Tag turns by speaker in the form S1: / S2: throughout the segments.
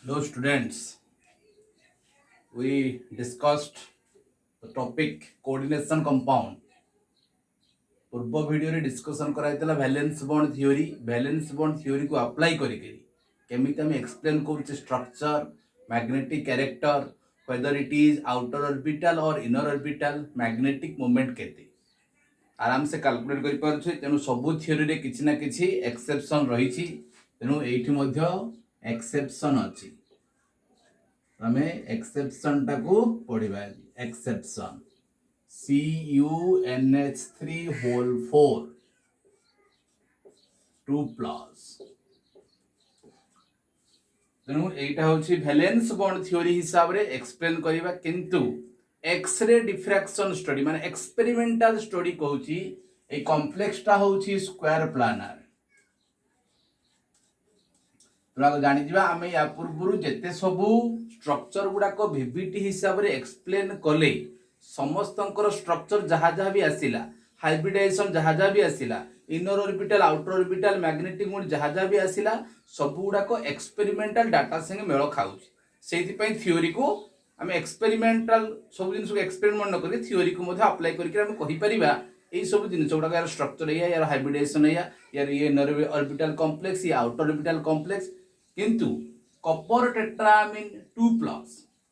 S1: Hello students, we discussed the topic coordination compound. पूर्व video रे discussion कराइतला valence bond theory को apply करिके केमिति हम एक्सप्लेन करूचे structure magnetic character whether it is outer orbital or inner orbital magnetic moment केते आराम से कैलकुलेट करि पारछे तेनु सबु थ्योरी रे किछि ना किछि एक्सेप्शन रहिछि तेनु एठी मध्ये एक्सेप्शन अछि हमें एक्सेप्शन टाको पढ़िबा एक्सेप्शन CuNH3 whole 4 2 प्लस तेणु एटा होछि वैलेंस बॉन्ड थ्योरी हिसाब रे एक्सप्लेन करिबा किंतु एक्सरे डिफ्रैक्शन स्टडी माने एक्सपेरिमेंटल स्टडी कहूछि ए कॉम्प्लेक्स टा होछि स्क्वायर प्लानर तुला जानि जिबा आमे या पूर्वरु जेते सबु स्ट्रक्चर गुडा को वीवीटी हिसाब रे एक्सप्लेन कले समस्तंकर स्ट्रक्चर जहा जहा भी आसिला हाइब्रिडाइजेशन जहा जहा भी आसिला inner orbital outer orbital magnetic mode जहा जहा भी आसिला सब गुडा को एक्सपेरिमेंटल डाटा संगे मेल खाउछि सेति पई थ्योरी को आमे एक्सपेरिमेंटल सब जिनिस को एक्सपेरिमेंट न करी थ्योरी को मध्ये अप्लाई करके हम कहि परिबा एई सब जिनिस गुडा यार स्ट्रक्चर यार हाइब्रिडाइजेशन यार ये इनर ऑर्बिटल कॉम्प्लेक्स या आउटर ऑर्बिटल कॉम्प्लेक्स किंतु कॉपर टेट्रामीन 2 प्लस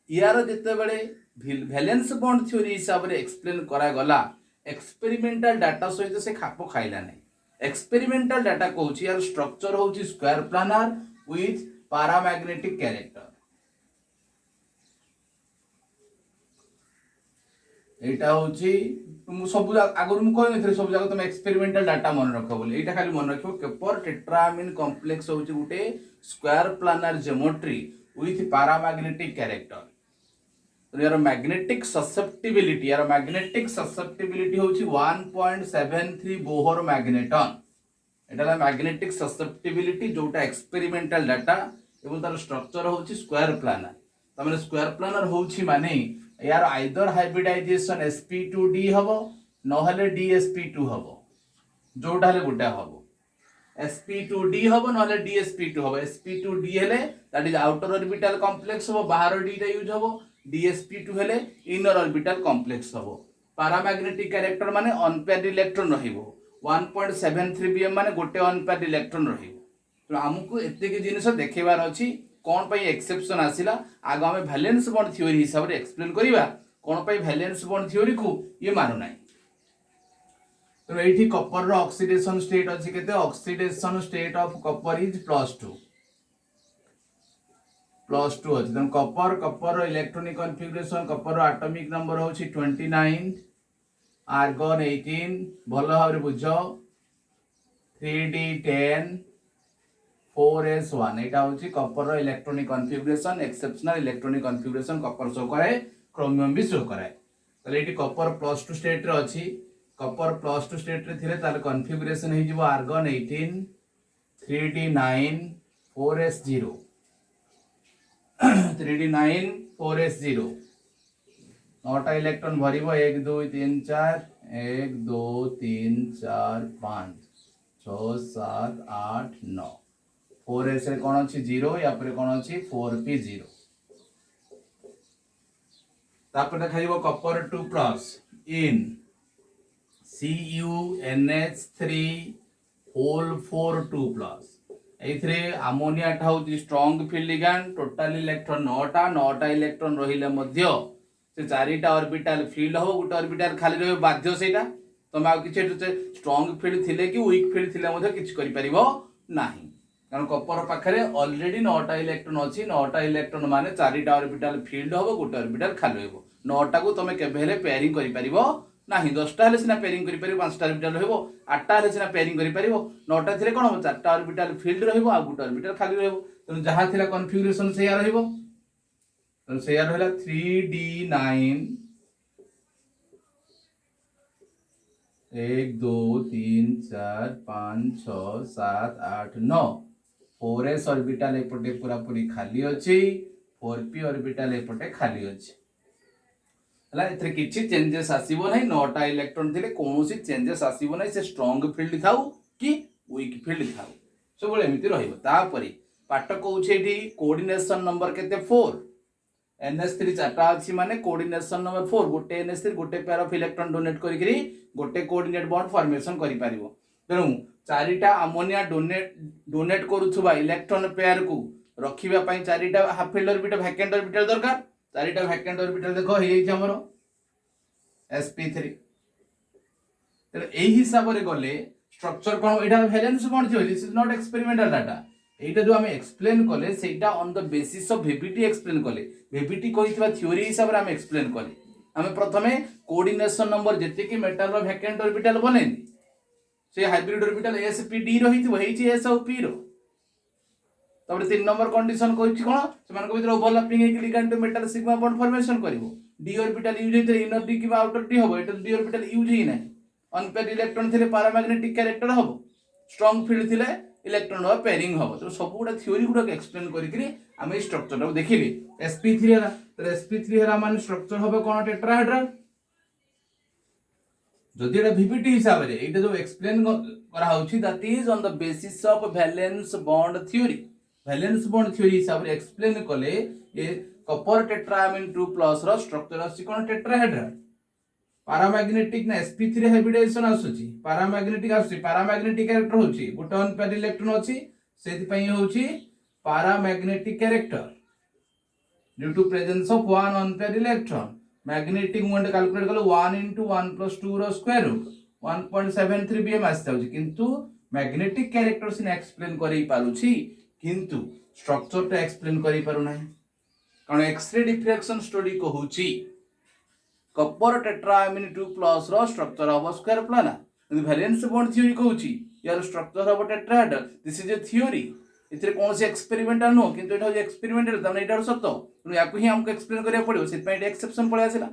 S1: यार जेते बेले वैलेंस बॉन्ड थ्योरी हिसाब रे एक्सप्लेन करा गला एक्सपेरिमेंटल डाटा सहित से खाप खाइला नै एक्सपेरिमेंटल डाटा कहूछि यार स्ट्रक्चर होछि square planar with paramagnetic character एटा होछि तुम सब आगर मु कहै नथि सब जगह तुम एक्सपेरिमेंटल डाटा मन रखो बोली एटा खाली मन रखो कपर टेट्रामीन कॉम्प्लेक्स होछि गुटे square planar geometry with paramagnetic character यार मैग्नेटिक ससेप्टिबिलिटी होछि 1.73 बोहर मैग्नेटन एटा मैग्नेटिक ससेप्टिबिलिटी जोटा एक्सपेरिमेंटल डाटा एवं तार स्ट्रक्चर होछि स्क्वायर प्लानर तमने स्क्वायर प्लानर होछि माने यार आइदर हाइब्रिडाइजेशन sp2d हबो नहले dsp2 हबो जोटा हले गुटा हबो sp2d हबो नहले dsp2 हबो sp2d हेले that is outer orbital complex हबो बाहर d टा यूज हबो dsp2 हेले इनर ऑर्बिटल कॉम्प्लेक्स हबो पैरामैग्नेटिक कैरेक्टर माने अनपेयर्ड इलेक्ट्रॉन रहिबो 1.73 bm माने गोटे अनपेयर्ड इलेक्ट्रॉन रहिबो तो हमकु एते के जिनिस देखेबार अछि कोन पई एक्सेप्शन आसिला आगो हमें वैलेंस बॉन्ड थ्योरी हिसाब रे एक्सप्लेन करिबा कोन पई वैलेंस बॉन्ड थ्योरी को ये मानु नै तो एठी कॉपर रो ऑक्सीडेशन स्टेट अछि केते oxidation state of copper is +2 अछि तन कॉपर रो इलेक्ट्रॉनिक कॉन्फ़िगरेशन कॉपर रो एटॉमिक नंबर होछि 29 आर्गन 18 भलो भाबरे बुझो 3d10 4s1 एटा होछि कॉपर रो electronic configuration exceptional electronic configuration copper show करे क्रोमियम भी शो करे तले एटी कॉपर +2 स्टेट रे अछि कॉपर +2 स्टेट रे थिले तार कॉन्फ़िगरेशन हे जिवो argon 18 3d9 4s0 3d9 4s0 नौटा electron भरिबो 1 2 3 4 1 2 3 4 5 6 7 8 9 4s रे कोन अछि 0 या पर कोन अछि 4p0 तापर देखाइबो copper 2 plus in CuNH3 whole 4 2 plus एथरे अमोनिया टा होची strong field ligand total electron 9टा इलेक्ट्रॉन रहिले मध्य से चारिटा ऑर्बिटल फील्ड हो गुटे ऑर्बिटल खाली रहे बाध्य सेटा तमे आ किछ स्ट्रांग फील्ड थिले कि वीक फील्ड थिले मध्य किछ करि परिबो नाही कारण कॉपर पाखरे ऑलरेडी 9टा इलेक्ट्रॉन अछि 9टा इलेक्ट्रॉन माने चारिटा ऑर्बिटल फील्ड हो गुटे ऑर्बिटल खाली रहबो 9टा को तमे केबे हेले पेयरिंग करि परिबो नाही 10टा हेले सिना पेयरिंग करि परिबो 5टा ऑर्बिटल रहबो 8टा हेले सिना पेयरिंग करि परिबो 9टा थिले कोन हो 4टा ऑर्बिटल फील्ड रहबो आ गुटे ऑर्बिटल खाली रहबो तो जहा थिला कॉन्फ़िगरेशन सेया रहबो तो सेया रहला 3d9 1 2 3 4 5 6 7 8 9 4s ऑर्बिटल एपटे पूरा पूरी खाली अछि 4p ऑर्बिटल एपटे खाली अछि हला एथरे किछि चेंजेस आसीबो नै 9टा इलेक्ट्रॉन थिले कोनोसी चेंजेस आसीबो नै से स्ट्रांग फील्ड थाउ कि वीक फील्ड थाउ सब एमिति रहिबो तापरे पाठ कहूँ ये कोऑर्डिनेशन नंबर केते 4 NH3 चार्टा अच्छी माने कोऑर्डिनेशन नंबर 4 गोटे NH3 गोटे पेयर ऑफ इलेक्ट्रॉन डोनेट करी गोटे कोऑर्डिनेट बॉन्ड फॉर्मेशन करि पारिबो तेणु चारिटा अमोनिया डोनेट करूथुबा इलेक्ट्रॉन पेयर को रखिबा पई चारिटा half filled orbital vacant orbital दरकार चारिटा वैकेंट ऑर्बिटल देखो हे हमर sp3 तेणु एही हिसाब रे गले स्ट्रक्चर कोन एटा वैलेंस बॉन्ड थियो this is not experimental data एटा जो हम एक्सप्लेन कले सेटा on the basis of VBT explain कले VBT कहितबा थ्योरी हिसाब रे हम एक्सप्लेन कले हम प्रथमे कोऑर्डिनेशन नंबर जति कि मेटल रो वैकेंट ऑर्बिटल बनेनी से हाइब्रिड ऑर्बिटल sp_d रहितबो हेची s और p रो तबरे 3 नंबर कंडीशन कहिछि कोन सेमान को भीतर ओवरलैपिंग एक ligand metal sigma bond formation करिवो d ऑर्बिटल यूज हेते इनर d कि आउटर d होबो एटा d ऑर्बिटल यूज ही नै अनपेयर्ड इलेक्ट्रॉन थिले पैरामैग्नेटिक कैरेक्टर होबो स्ट्रांग फील्ड थिले इलेक्ट्रॉन रो पेयरिंग होबो तो सब गुडा थ्योरी गुडा एक्सप्लेन करिकरी हम स्ट्रक्चर रो देखिबे sp3 हरा तो sp3 हरा मान स्ट्रक्चर होबो कोन टेट्राहेड्रल जदि एटा VBT हिसाब रे एटा जो एक्सप्लेन करा होछि that is on the basis of valence bond theory valence bond theory हिसाब रे एक्सप्लेन कले ए कॉपर टेट्रामीन 2+ रो स्ट्रक्चर अछि कोन टेट्राहेड्रल पैरामैग्नेटिक ना sp3 हाइब्रिडाइजेशन आसुची पैरामैग्नेटिक आसुची पैरामैग्नेटिक कैरेक्टर होची गोटे अनपेयर्ड इलेक्ट्रॉन अछि सेति पई होची paramagnetic character due to presence of one unpaired electron magnetic moment calculate कलो 1 * 1 + 2 रो स्क्वायर रूट 1.73 bm आस्ता होची किंतु मैग्नेटिक कैरेक्टर सिन एक्सप्लेन करै पारुची किंतु स्ट्रक्चर टा एक्सप्लेन करै पारु नै कारण एक्स-रे डिफ्रैक्शन स्टडी कहूची कॉपर टेट्रामीन 2+ रो structure of square planar valence bond theory कहूची यार structure of tetrahedral this is a theory इतरे कौन से एक्सपेरिमेंटल नो किंतु एटा एक्सपेरिमेंटल तने एटा सत्य तनु याकु ही हमको एक्सप्लेन करिया पड़ियो सेत पई एक्सेप्शन पळे आसिला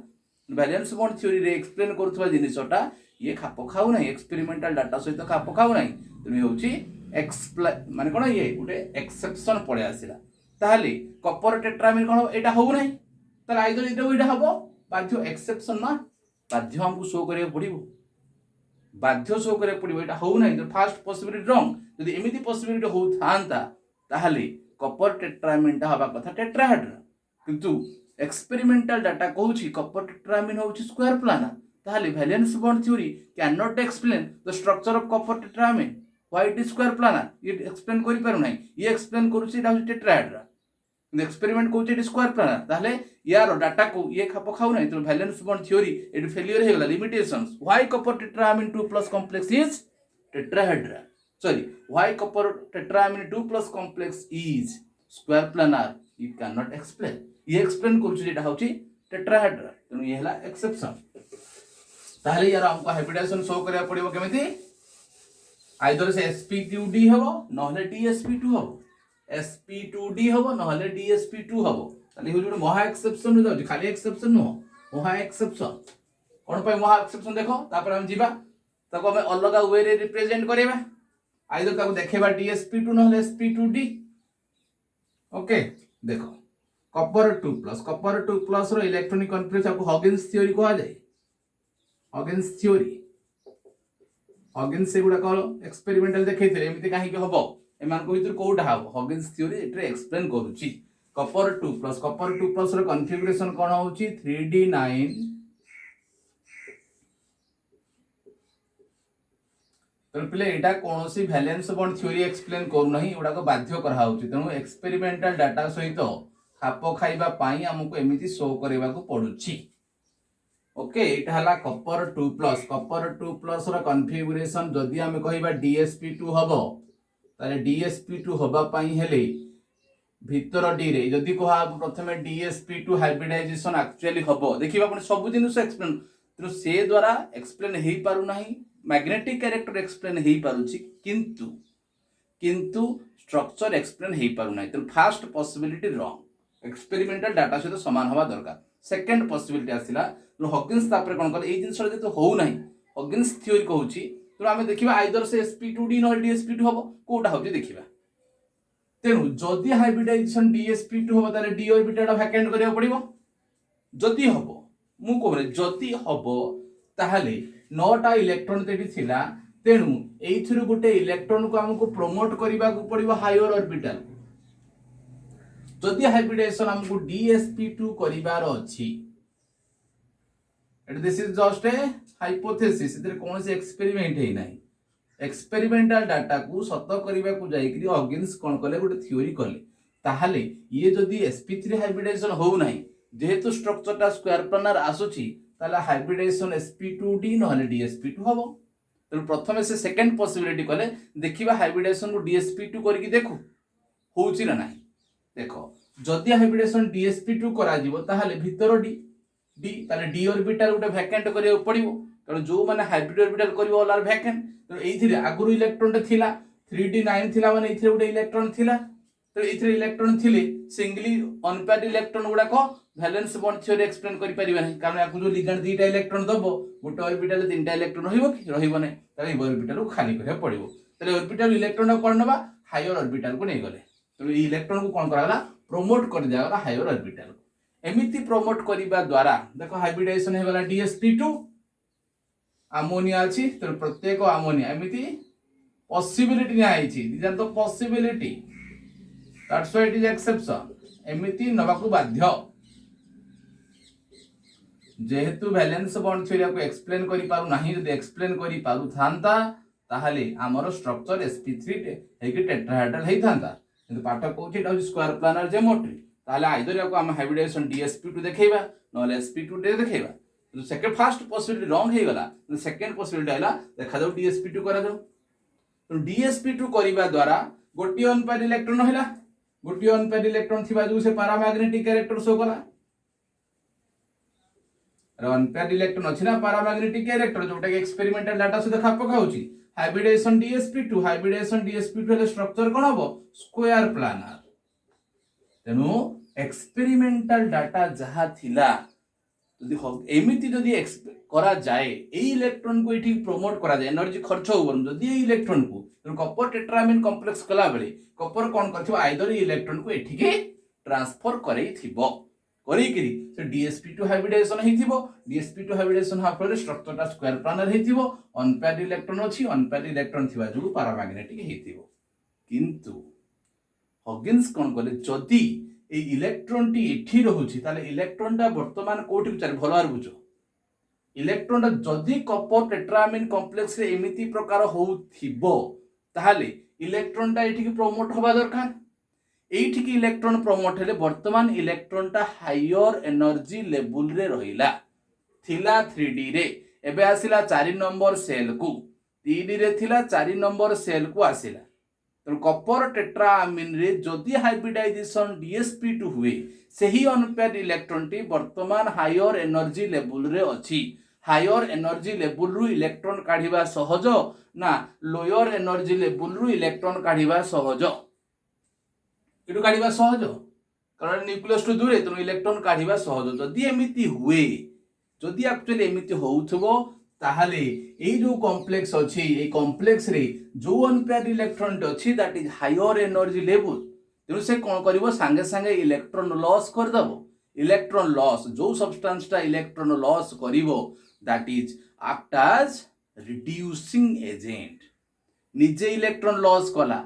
S1: वैलेंस बॉन्ड थ्योरी रे एक्सप्लेन करथवा जिनिसटा ये खाप खाउ नै एक्सपेरिमेंटल डाटा सहित खाप खाउ नै तनु होची एक्सप्लेन माने कोन ये गुटे एक्सेप्शन पळे आसिला ताहाली कॉपर टेट्रामीन कोन एटा हो नै तार आइदर एटा हबो बाध्य एक्सेप्शन ना बाध्य हमको शो करिया पड़िबो बाध्य शो करिया पड़िबो एटा हो नै तो फर्स्ट पॉसिबिलिटी रॉन्ग यदि एमिति पॉसिबिलिटी हो थांता ताहाले कॉपर टेट्रामीन ता हबा कथा टेट्राहेड्रल किंतु एक्सपेरिमेंटल डाटा कहूची कॉपर टेट्रामीन होची स्क्वायर प्लानर ताहाले valence bond theory can not explain the structure of copper tetrammine why it is square planar ये एक्सप्लेन करि पारु नै ये एक्सप्लेन करूची एटा होची टेट्राहेड्रल एक्सपेरिमेंट कहूची एटा स्क्वायर प्लानर ताहाले यार डाटा को ये खाप खाउ नै तो valence bond theory at failure हे गला limitations why copper tetrammine 2+ complex is tetrahedral sorry why copper tetraamine 2+ complex is square planar you cannot explain ये explain करूची जेटा होची टेट्राहेड्रल तनु ये हला एक्सेप्शन ताहले यार हमको हाइब्रिडाइजेशन शो करिया पड़िबो केमिति आइदर से sp2d हबो नहले dsp2 हबो sp2d हबो नहले dsp2 हबो ताले हो जो महा एक्सेप्शन हो जाउची खाली एक्सेप्शन नो महा एक्सेप्शन कोन पय महा एक्सेप्शन देखो तापर हम जीवा ताको हम अलग वे रे रिप्रेजेंट करेबा आइदर ताको देखेबा dsp2 नहले sp2d ओके देखो कॉपर 2+ रो इलेक्ट्रॉनिक कॉन्फिगरेशन को हॉगिन्स थ्योरी कहा जाय हॉगिन्स थ्योरी हॉगिन्स से गुडा करो एक्सपेरिमेंटल देखैथिले एमिति काहे के हबो एमान को भीतर कोउटा हबो हॉगिन्स थ्योरी एट्रे एक्सप्लेन करूची कॉपर 2+ रो कॉन्फिगरेशन कोन होची 3d9 तो पिले एटा कोनोसी वैलेंस बॉन्ड थ्योरी एक्सप्लेन करू नहीं उडा को बाध्य करा होची तनु एक्सपेरिमेंटल डाटा सहित खाप खाइबा पाई हमको एमिति शो करेबा को पडुची ओके एटा हला कॉपर 2+ रो कॉन्फिगरेशन जदी हम कहिबा dsp2 हबो ताले dsp2 हबा पाई हेले भीतर डी रे जदी कोहा प्रथमे dsp2 हाइब्रिडाइजेशन एक्चुअली हबो देखिबा अपन सब जिनिस एक्सप्लेन तो से द्वारा एक्सप्लेन हेई पारु नाही मैग्नेटिक कैरेक्टर एक्सप्लेन हेई पारुची किंतु किंतु स्ट्रक्चर एक्सप्लेन हेई पारु नाही तो first possibility wrong experimental data सहित समान हवा दरकार सेकंड पॉसिबिलिटी आसिला हॉगिन्स तापर कोन कर ए जिंस जति हो नाही हॉगिन्स थ्योरी कहूची तो आमे देखिबा आइदर से sp2d न dsp2 हबो कोटा होची देखिबा तेनु जदी हाइब्रिडाइजेशन dsp2 हबो ताले d ऑर्बिटल वैकेंट करिया पड़िबो जदी हबो मु कोरे जदी हबो ताहाले 9टा इलेक्ट्रॉन तेटी थिला तेनु एइथिरु गुटे इलेक्ट्रॉन को हमको प्रमोट करिबा को पड़िबो हायर ऑर्बिटल जदि हाइब्रिडेशन हमको DsP2 करिवार अछि, this is just a hypothesis, इधर कौन से एक्सपेरिमेंट है नहीं, एक्सपेरिमेंटल डाटा को सत करने को जाइकरी हगिन्स कौन कले गोटे थ्योरी कले, ताहले ये जदि sp3 हाइब्रिडेशन हो नहीं जेहेतु स्ट्रक्चरटा स्क्वायर प्लानर आसुची ताले हाइब्रिडेशन sp2d नहले dsp2 हबो। तो प्रथम से सेकंड पॉसिबिलिटी कले देखिबा हाइब्रिडेशन को dsp2 करके देखो होउची ना नहीं। देखो जदि हाइब्रिडेशन dsp2 करा जीवो ताहले भितर d ताले d ऑर्बिटल गोटे वैकेंट करियो पड़िबो, कारण जो माने हाइब्रिड ऑर्बिटल करिवो ऑल आर वैकेंट। तो एथिरे आगुरु इलेक्ट्रॉन टे थिला 3d9 थिला माने एथिरे गोटे इलेक्ट्रॉन थिला, तो एथिरे इलेक्ट्रॉन थिले सिंगली अनपेयर्ड इलेक्ट्रॉन गुडा को वैलेंस बॉन्ड थ्योरी एक्सप्लेन करि परिबा नहीं, कारण याकु जो लिगेंड दुईटा इलेक्ट्रॉन दबो गोटे ऑर्बिटल तीनटा इलेक्ट्रॉन होइबो कि रहिबो नै, ताले ऑर्बिटल को खाली करे पड़िबो। ताले ऑर्बिटल इलेक्ट्रॉन को कोन नबा हायर ऑर्बिटल को नै गले, तो ई इलेक्ट्रॉन को कोन कराला प्रोमोट कर दिया गला हायर ऑर्बिटल। एमिति प्रोमोट करिबा द्वारा देखो हाइब्रिडेशन हे गला dsp2 अमोनिया अछि, तो प्रत्येक अमोनिया एमिति पॉसिबिलिटी नै आइछि, this are the possibility, that's why it is exception, एमिति नबाकू बाध्य। जेहेतु वैलेंस बॉन्ड थ्योरी को एक्सप्लेन करि पारु नाही, यदि एक्सप्लेन करि पारु थांता ताहले हमर स्ट्रक्चर sp3 हेकि टेट्राहेड्रल हेइ थांता, किंतु पाठ कहउछि एटा स्क्वायर प्लानर ज्योमेट्री, ताहले आइदर याको हम हाइब्रिडेशन dsp2 देखैबा नले sp2 देखैबा। तो सेकंड फर्स्ट पॉसिबिलिटी रॉन्ग हे गला, तो सेकंड पॉसिबिलिटी आइला देखा जाऊ dsp2 करा जाऊ। तो dsp2 करिबा द्वारा गोटी अनपेयर्ड इलेक्ट्रॉन हैला, गोटी अनपेयर्ड इलेक्ट्रॉन थिबा जो से पैरामैग्नेटिक कैरेक्टर शो कला, अनपेयर्ड इलेक्ट्रॉन अछि ना पैरामैग्नेटिक कैरेक्टर जोटा के एक्सपेरिमेंटल डाटा से देखा पकाउछि। हाइब्रिडेशन dsp2 हेले स्ट्रक्चर कोन हबो स्क्वायर प्लानर, तेनु एक्सपेरिमेंटल डाटा जहा थिला जदि एमिति जदि करा जाए ए इलेक्ट्रॉन को एठी प्रमोट करा जाए एनर्जी खर्च होबन जदि ए इलेक्ट्रॉन को कॉपर टेट्रामीन कॉम्प्लेक्स कला बेले कॉपर कोन करथिबो आइदर इलेक्ट्रॉन को एठी के ट्रांसफर करई थिबो करिकरी से dsp2 हाइब्रिडेशन हेथिबो, dsp2 हाइब्रिडेशन हा फले स्ट्रक्चरटा स्क्वायर प्लानर हेथिबो, अनपेयर्ड इलेक्ट्रॉन अछि, अनपेयर्ड इलेक्ट्रॉन थिबा जो पैरामैग्नेटिक हेथिबो। किंतु हगिन्स कोन कले जदि ए इलेक्ट्रॉन टी एठी रहुछि ताले इलेक्ट्रॉन टा वर्तमान कोठी विचार भलो आर बुझो, इलेक्ट्रॉन टा जदि कॉपर टेट्रामीन कॉम्प्लेक्स रे एमिति प्रकार होउथिबो ताले इलेक्ट्रॉन टा एठी के प्रमोट होबा दरकार, एठी के इलेक्ट्रॉन प्रमोट हेले वर्तमान इलेक्ट्रॉन टा हायर एनर्जी लेवल रे रहिला थिला 3d रे, एबे आसिला 4 नंबर सेल को 3d रे थिला 4 नंबर सेल को आसिला। तो कॉपर टेट्रामीन रे जदि हाइब्रिडाइजेशन dsp2 हुए सही अनपेयर्ड इलेक्ट्रॉन टी वर्तमान हायर एनर्जी लेवल रे अछि, हायर एनर्जी लेवल रु इलेक्ट्रॉन काढिबा सहज ना लोअर एनर्जी लेवल रु इलेक्ट्रॉन काढिबा सहज, इटु काढिबा सहज कारण न्यूक्लियस टू दूरे तो इलेक्ट्रॉन काढिबा सहज। जदि एमिति हुए जदि एक्चुअली एमिति होउथबो ताहले ए जो कॉम्प्लेक्स अछि ए कॉम्प्लेक्स रे जो अनपेयर्ड इलेक्ट्रॉन अछि that is higher energy level, तेनु से कोन करिवो संगे संगे इलेक्ट्रॉन लॉस कर दबो। इलेक्ट्रॉन लॉस जो सब्सटेंस टा इलेक्ट्रॉन लॉस करिवो that is act as reducing agent, निजे इलेक्ट्रॉन लॉस कला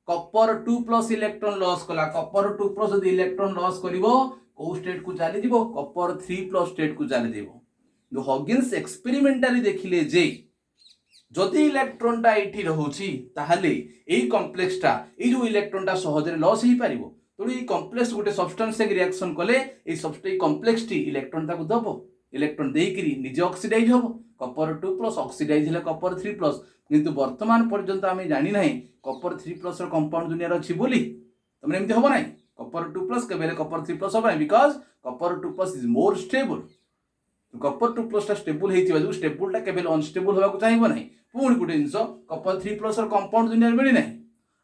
S1: कॉपर 2+ इलेक्ट्रॉन लॉस कला, कॉपर 2+ यदि इलेक्ट्रॉन लॉस करिवो को स्टेट को चली जीवो कॉपर 3+ स्टेट को चली जीवो। जो हगिन्स एक्सपेरिमेंटली देखिले जे जदि इलेक्ट्रॉन टा एठी रहुछि ताहले एई कॉम्प्लेक्स टा ए जो इलेक्ट्रॉन टा सहजरे लॉस ही परिवो, तो ए कॉम्प्लेक्स गोटे सब्सटेंस से रिएक्शन कले a substance complex T electron टा को दबो, इलेक्ट्रॉन देइकरी निजे ऑक्सीडाइज होबो, कॉपर 2+ ऑक्सीडाइज हेले कॉपर 3+, किंतु वर्तमान पर्यंत आमे जानि नाही कॉपर 3+ रो कंपाउंड दुनिया रो अछि बोली तमने एमति होबो नाही, कॉपर 2+ के बेले कॉपर 3+ होबो नाही because copper 2+ is more stable. Copper 2+ टा स्टेबल हेतिबा जो स्टेबल टा केबेल अनस्टेबल होबा को चाहिबो नाही। पुणी गुटे जिंस कॉपर 3+ रो कंपाउंड दुनिया मिली नाही,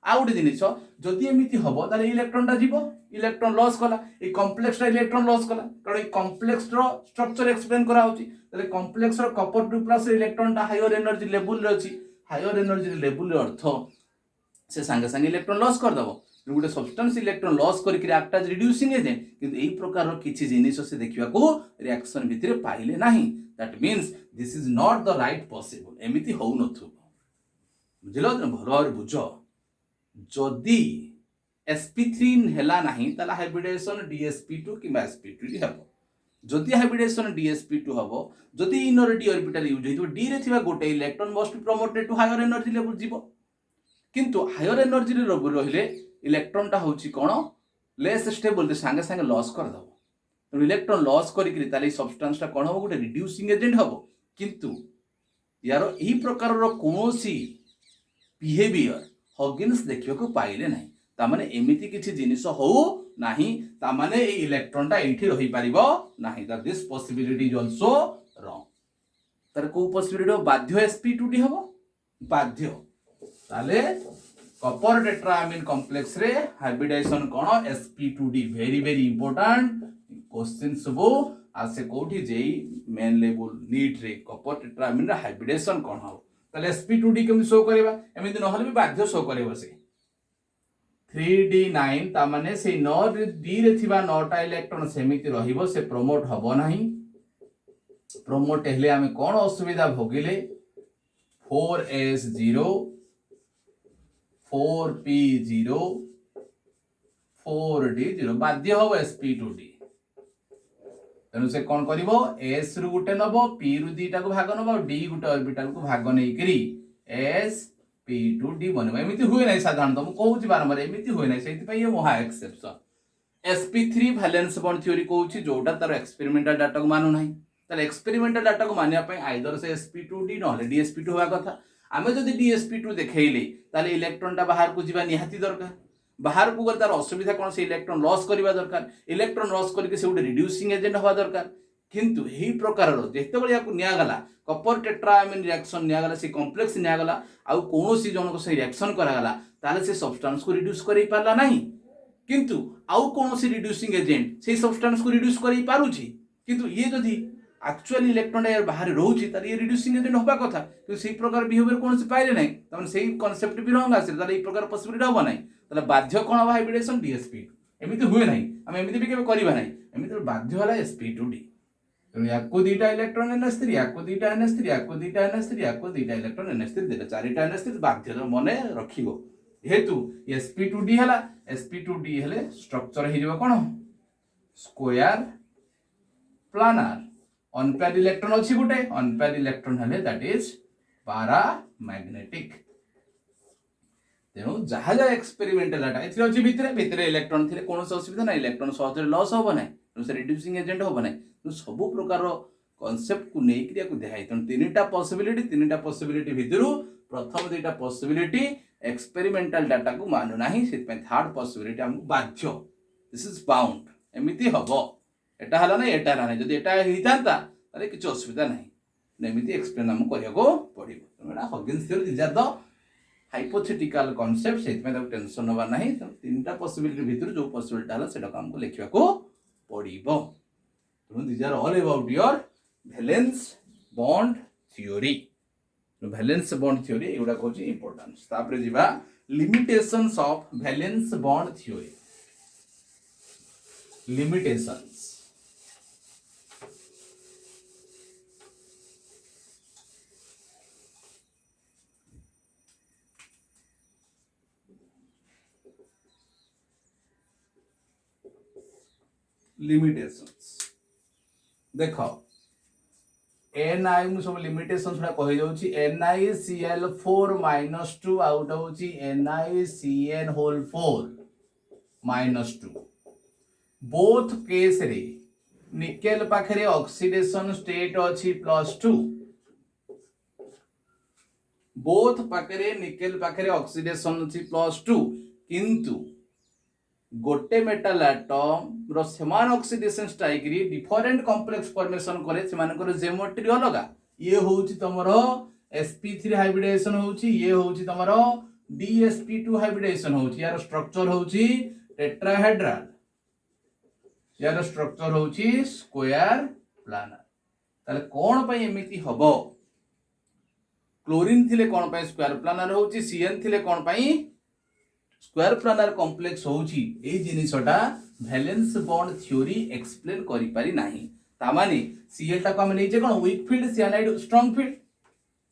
S1: आ गुटे जिंस जदि एमिति होबो ताले इलेक्ट्रॉन टा जीवो, इलेक्ट्रॉन लॉस कला ए कॉम्प्लेक्स टा इलेक्ट्रॉन लॉस कला कारण ए कॉम्प्लेक्स रो स्ट्रक्चर एक्सप्लेन करा होची, ताले कॉम्प्लेक्स रो कॉपर 2+ इलेक्ट्रॉन टा हायर एनर्जी लेवल रे अछि, हायर एनर्जी लेवल रे अर्थ से संगे संगे इलेक्ट्रॉन लॉस कर दबो, गोटे सब्सटेंस इलेक्ट्रॉन लॉस करके एक्ट एज रिड्यूसिंग एजेंट, किंतु एई प्रकार किछि जिनिस से देखिबा को रिएक्शन भितरे पाइले नाही, that means this is not the right possible, एमिति होउ नथु। बुझलो भलो और बुझो जदि sp3 हेला नाही ताला हाइब्रिडाइजेशन dsp2 किबा sp2 हबो जदि हाइब्रिडाइजेशन dsp2 हबो जदि इनर d ऑर्बिटल यूज हेतो d रे थिबा गोटे electron must be promoted to higher energy level जीवो किंतु हायर एनर्जी रे रहिले इलेक्ट्रॉन टा होची कोन लेस स्टेबल दे संगे संगे लॉस कर दबो तो इलेक्ट्रॉन लॉस करी ताले सब्सटेंस टा कोन हबो गोटे रिड्यूसिंग एजेंट हबो किंतु यार एही प्रकार रो कोनोसी बिहेवियर हगिन्स देखियो को पाइले नाही तामाने एमिति किछि जिनिस हो नाही तामाने ए इलेक्ट्रॉन टा एठी रही परिबो नाही that this possibility is also wrong तर को पॉसिबिलिटी बाध्य sp2d हबो बाध्य ताले कॉपर टेट्रामीन कॉम्प्लेक्स रे हाइब्रिडाइजेशन कोन sp2d very very important question सबो आसे कोठी जेई मेन लेवल नीट रे कॉपर टेट्रामीन रे हाइब्रिडाइजेशन कोन हो ताले sp2d केम शो करबा एमिति नहले भी बाध्य शो करबो से 3d9 ता माने से 9 d रे थिबा 9टा इलेक्ट्रॉन सेमिति रहिबो से प्रमोट हबो नाही प्रमोट हेले आमे कोन असुविधा भोगिले 4s0 4p0 4d0 बाध्य हो sp2d तेनु से कोन करिवो s रु गुटे नबो p रु दीटा को भाग नबो d गुटे ऑर्बिटल को भाग नै करी sp2d बनबो एमिति हुए नै साधारण त मु कहूची बारंबार एमिति हुए नै सेति पई ये मोहा exception sp3 valence bond theory कहूची जोटा तार एक्सपेरिमेंटल डाटा को मानु नै ताले एक्सपेरिमेंटल डाटा को मानिया पई आइदर से sp2d नहले dsp2 होवा कथा आमे जदि dsp2 देखैले ताले इलेक्ट्रॉन टा बाहर को जीवा निहाती दरकार बाहर को गले तार असुविधा कोन से इलेक्ट्रॉन लॉस करबा दरकार इलेक्ट्रॉन लॉस करके से उडे रिड्यूसिंग एजेंट होवा दरकार किंतु एही प्रकार रो जेते बळे याकू निया गला कॉपर टेट्रामीन रिएक्शन निया गला से कॉम्प्लेक्स निया गला आ कोनोसी जन को से रिएक्शन करा गला ताले से सब्सटेंस को रिड्यूस करै पाला नाही किंतु आउ कोनोसी रिड्यूसिंग एजेंट से सब्सटेंस को रिड्यूस करै पारुची किंतु ये जदि एक्चुअली इलेक्ट्रॉन यार बाहर रहउची ताले ये रिड्यूसिंग एजेंट होबा कथा कि सेही प्रकार बिहेवियर कोनोसी पाइले नाही तमन सेही कांसेप्ट भी रंग आसे ताले ए प्रकार पॉसिबिलिटी होबा नाही ताले बाध्य कोन होबा हाइब्रिडेशन dsp2 एमिति हुए नाही हम एमिति भी केबे करबा नाही एमिति बाध्य होला sp2d तो याको दीटा इलेक्ट्रॉन ns3 याको दीटा ns3 याको दीटा ns3 याको दीटा इलेक्ट्रॉन ns3 देला चारिटा ns3 बाध्य मने रखिबो हेतु sp2d हला sp2d हेले स्ट्रक्चर हे जेबो कोन स्क्वायर प्लानर अनपेयर्ड इलेक्ट्रॉन अछि गुटे अनपेयर्ड इलेक्ट्रॉन हेले दैट इज पैरामैग्नेटिक तेनु जहा जा एक्सपेरिमेंटल डाटा एथि अछि भितरे इलेक्ट्रॉन थिले कोनोस असुविधा ना इलेक्ट्रॉन सहजरे लॉस होबो नै से रिड्यूसिंग एजेंट होबो नै तो सब प्रकार कांसेप्ट को नै क्रिया को देखाइ त तीनटा पॉसिबिलिटी भितरु प्रथम दुईटा पॉसिबिलिटी एक्सपेरिमेंटल डाटा को मानु नाही सेत पे थर्ड पॉसिबिलिटी हमकु बाध्य दिस इज बाउंड एमिति हबो एटा हला नै एटा हला नै जदि एटा हितांता अरे किछ असुविधा नाही एमिति एक्सप्लेन हम करिया को पड़िबो तमेडा Huggins theory this are the hypothetical concept सेत पे टेंशन होबा नाही त तीनटा पॉसिबिलिटी भितरु जो पॉसिबिलिटी हला सेटा हमकु लिखिया को पड़िबो तो these are all about your valence bond theory valence bond theory एगुडा कोची इंपोर्टेंस तापरे जिबा limitations of valence bond theory limitations देखो ni सब लिमिटेशंस गुडा कहि जाउची NiCl4 -2 आउट होची NiCN4 -2 बोथ केस रे निकेल पाखरे ऑक्सीडेशन स्टेट अछि +2 बोथ पाखरे निकेल पाखरे ऑक्सीडेशन अछि +2 किंतु गोटे मेटल एटम रो समान ऑक्सीडेशन स्ट्राइक री डिफरेंट कॉम्प्लेक्स फॉर्मेशन करे सेमानकर ज्योमेट्री अलगा ये होउची तमरो sp3 हाइब्रिडाइजेशन होउची ये होउची तमरो dsp2 हाइब्रिडाइजेशन होउची यार स्ट्रक्चर होउची टेट्राहेड्रल यार स्ट्रक्चर होउची स्क्वायर प्लानर ताले कोन पई एमिति हबो क्लोरीन थिले कोन पई स्क्वायर प्लानर होउची cn थिले कोन पई स्क्वायर प्लानर कॉम्प्लेक्स होउची ए जिनिसटा वैलेंस बॉन्ड थ्योरी एक्सप्लेन करि पारि नाही ता माने Cl टा को हम नै जे कोन weak field cyanide strong field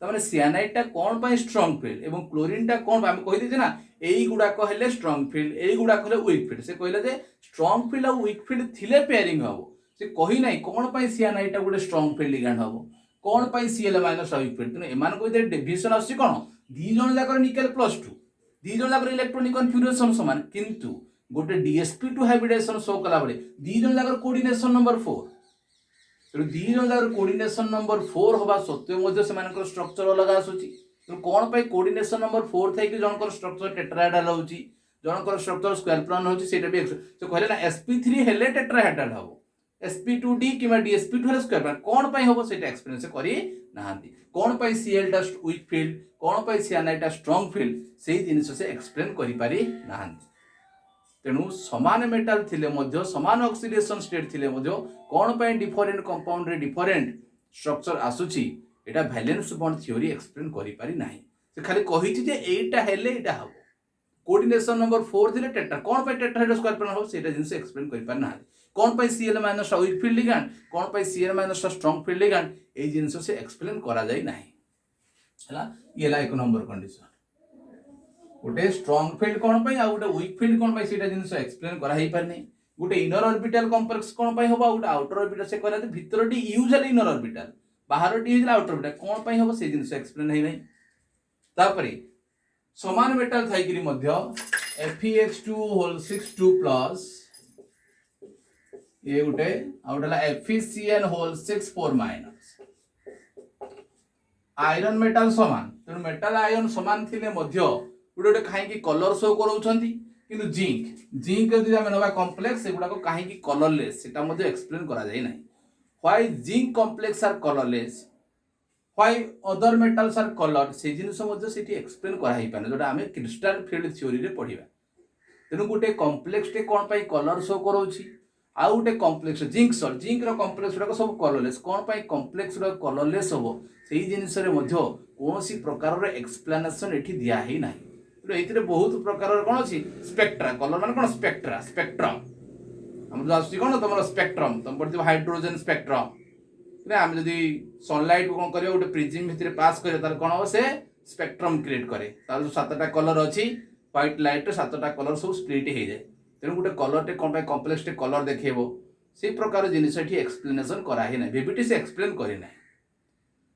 S1: तामाने cyanide टा कोन पाई स्ट्रांग फील्ड एवं क्लोरीन टा कोन हम कहि दिजे ना एई गुडा कहले स्ट्रांग फील्ड एई गुडा कहले वीक फील्ड से कहले जे स्ट्रांग फील्ड और वीक फील्ड थिले पेयरिंग हबो से कहि नै कोन पाई सियानाइड टा गुडे स्ट्रांग फील्ड लिगैंड हबो कोन पाई Cl- वीक फील्ड तने एमान को डिवीजन आसी कोन दी जण जाकर निकेल +2 दी जण जाकर इलेक्ट्रॉनिक कन्फिगरेशन समान किंतु गोटे DsP2 हाइब्रिडेशन शो कला बले दी जण जाकर कोऑर्डिनेशन नंबर 4 तो दी जण जाकर कोऑर्डिनेशन नंबर 4 होबा सत्य मध्ये सेमानकर स्ट्रक्चर अलग आसुची तो कोन पाई कोऑर्डिनेशन नंबर 4 थाई कि जनकर स्ट्रक्चर टेट्राहेड्रल होची जनकर स्ट्रक्चर स्क्वायर प्लान होची सेटा भी तो कहले ना sp3 हेले टेट्राहेड्रल हबो sp2d किबा dsp2 हेले स्क्वायर प्लान कोन पाई हबो सेटा एक्सपीरियंस करी नाहांती कोन पाई Cl टा वीक फील्ड कोन पाई सियानाइड टा स्ट्रांग फील्ड सेही जिनिस से एक्सप्लेन करि पारि नाहांती तेणु समान मेटाल थिले मध्य समान ऑक्सीडेशन स्टेट थिले मध्य कोन पाई डिफरेंट कंपाउंड रे डिफरेंट स्ट्रक्चर आसुची एटा वैलेंस बॉन्ड थ्योरी एक्सप्लेन करि पारि नाही से खाली कहिछि जे एटा हेले एटा हबो कोऑर्डिनेशन नंबर 4 थिले टेट्रा कोन पाई टेट्राहेड्रल स्क्वायर प्लान हो सेटा जिनिस एक्सप्लेन करि पारि नाही कोन पाई Cl- वीक फील्ड लिगैंड कोन पाई Cl- स्ट्रांग फील्ड लिगैंड ए जिनिस से एक्सप्लेन करा जाई नाही हला येला एक नंबर कंडीशन गोटे स्ट्रांग फील्ड कोन पाई आ गोटे वीक फील्ड कोन पाई सेटा जिनिस एक्सप्लेन करा ही परनी गोटे इनर ऑर्बिटल कॉम्प्लेक्स कोन पाई होबा गोटे आउटर ऑर्बिटल से कहला जे भीतरटी यूजुअली इनर ऑर्बिटल बाहरटी यूजुअली आउटर ऑर्बिटल कोन पाई होबो से जिनिस एक्सप्लेन हे नै तापरे समान मेटल थाइकरी मध्य FeH2 ये गोटे आउटला FeCN6 आयरन मेटल समान तेणु मेटल आयरन समान थिले मध्य गोटे गोटे कहीं कलर शो करोछंती किंतु जिंक यदि आम नवा कॉम्प्लेक्स एगुड़ा कहीं कलरलेस सेटा मध्य एक्सप्लेन करा जाय नाही why zinc complex are colourless why other metals are colour से जिनिस मध्य सेठी एक्सप्लेन करा ही पाने जोटा आमे क्रिस्टल फील्ड थ्योरी रे पढिबा तेणु गोटे कॉम्प्लेक्स टे कोन पाई कलर शो करोछि आ गोटे कॉम्प्लेक्स जिंक रो कॉम्प्लेक्स गुडा सब कलरलेस कोन पाई कॉम्प्लेक्स रो कलरलेस होबो सेही जिनिस रे मध्य कोनोसी प्रकार रे एक्सप्लेनेशन एठी दिया ही नाही तो एथिरे बहुत प्रकार रे कोन अछि स्पेक्ट्रा कलर माने कोन स्पेक्ट्रम हम जो आछि कोन तमरो स्पेक्ट्रम तम पड़थि हाइड्रोजन स्पेक्ट्रम ने हम जदी सनलाइट को कोन करियो गोटे प्रिज्म भितरे पास करियो तार कोन हो से स्पेक्ट्रम क्रिएट करे तार जो सातटा कलर अछि व्हाइट लाइट रे सातटा कलर सब स्प्लिट हे जाय तेणु गोटे कलर टे कोन पाई कॉम्प्लेक्स टे कलर देखेबो से प्रकार जिनिस एठी एक्सप्लेनेशन करा हे नै वीबीटी से एक्सप्लेन करे नै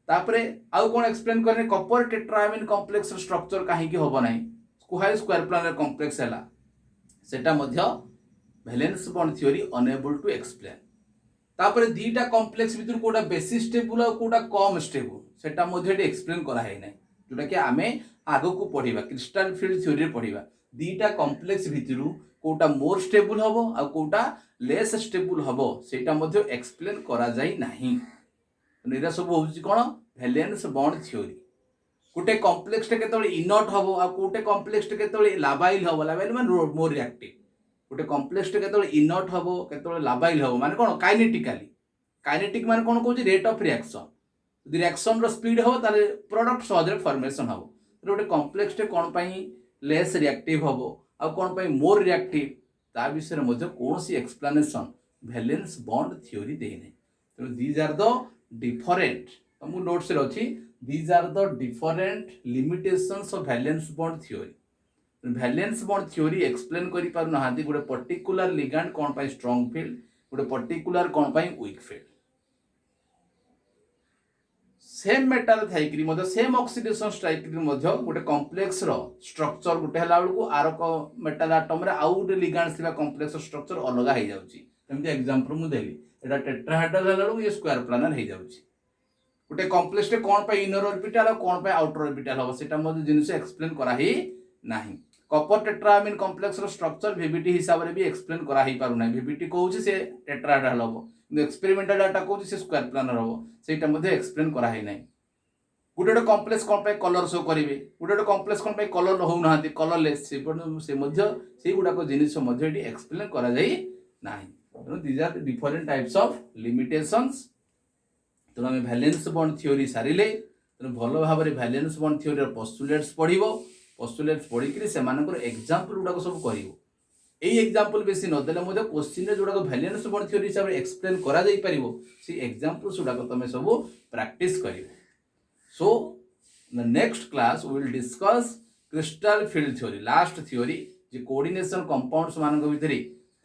S1: तापरे आउ कोन एक्सप्लेन करने कॉपर टेट्राएमिन कॉम्प्लेक्स स्ट्रक्चर काहे की होबो नै स्क्वायर प्लानर कॉम्प्लेक्स हैला सेटा मध्य valence bond theory unable to explain तापरे दीटा कॉम्प्लेक्स भितर कोटा बेसी स्टेबल और कोटा कम स्टेबल सेटा मध्य एठी एक्सप्लेन करा हे नै जोटा कि आमे आगो को पढिबा क्रिस्टल फील्ड थ्योरी रे पढिबा दीटा कॉम्प्लेक्स भितरु कोटा मोर स्टेबल हबो आ कोटा लेस स्टेबल हबो सेटा मध्य एक्सप्लेन करा जाई नाही निरा सब होउची कोन वैलेंस बॉन्ड थ्योरी गोटे कॉम्प्लेक्स टे केतळे इनर्ट हबो आ कोटे कॉम्प्लेक्स टे केतळे लाबाइल हबो लाबाइल माने मोर रिएक्टिव गोटे कॉम्प्लेक्स टे केतळे इनर्ट हबो केतळे लाबाइल हबो माने कोन काइनेटिक माने कोन कहूची रेट ऑफ रिएक्शन यदि रिएक्शन रो स्पीड हबो ताले प्रोडक्ट सहजरे फॉर्मेशन हबो गोटे कॉम्प्लेक्स टे कोन पई लेस रिएक्टिव हबो आ कोन पई मोर रिएक्टिव ता विषय रे मध्ये कोनसी एक्सप्लेनेशन वैलेंस बॉन्ड थ्योरी देइ नै तो दीज आर द डिफरेंट हमु नोट्स रे अछि these are the different limitations of valence bond theory valence bond theory explain करि पार नहांती गोटे पर्टिकुलर लिगैंड कोन पाई स्ट्रांग फील्ड गोटे पर्टिकुलर कोन पाई वीक फील्ड सेम मेटल थाइकरी मध्ये सेम ऑक्सीडेशन स्ट्राइकरी मध्ये गोटे कॉम्प्लेक्स रो स्ट्रक्चर गोटे हला को आर मेटल एटम रे आउ गोटे लिगैंड थिबा कॉम्प्लेक्स स्ट्रक्चर अलग हे जाउची एमती एग्जांपल मु देली एटा टेट्राहेड्रल हला ये स्क्वायर प्लानर हे जाउची गोटे कॉम्प्लेक्स टे कोन पाई इनर ऑर्बिटल और कोन पाई आउटर ऑर्बिटल हो सेटा मध्ये जिनिस एक्सप्लेन करा ही नाही कॉपर टेट्राएमिन कॉम्प्लेक्स रो स्ट्रक्चर वीबीटी हिसाब रे भी एक्सप्लेन करा ही पारु नाही वीबीटी कहूची से टेट्राहेड्रल हो किंतु एक्सपेरिमेंटल डाटा कहूची से स्क्वायर प्लानर हो सेटा मध्ये एक्सप्लेन करा ही नाही गोटे कॉम्प्लेक्स कोन पाई कलर शो करिवे गोटे कॉम्प्लेक्स कोन पाई कलर हो नाहांती कलरलेस से मध्ये से गुडा को जिनिस मध्ये एटी एक्सप्लेन करा जाई नाही these are different types of limitations तो आम वैलेंस बॉन्ड थ्योरी सारे तेना भल भाव में वैलेंस बॉन्ड थ्योरी पोस्टुलेट्स पढ़ो पोस्टुलेट्स पढ़ी से एग्जांपल गुड़ाक सब कर एग्जांपल बेसी नदेले क्वेश्चन जोड़ा वैलेंस बॉन्ड थ्योरी हिसाब से एक्सप्लेन करा जाई परिबो सी एग्जांपल्स गुड़ाक तुम सब प्रैक्टिस कर so next class we will discuss crystal field theory last theory जे कोऑर्डिनेशन कंपाउंड्स मानक भितर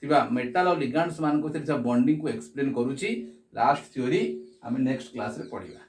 S1: थिबा मेटल और लिगेंड्स मानक भितर बॉन्डिंग को एक्सप्लेन करूची लास्ट थ्योरी आम नेक्स्ट क्लास रे पढ़िबा।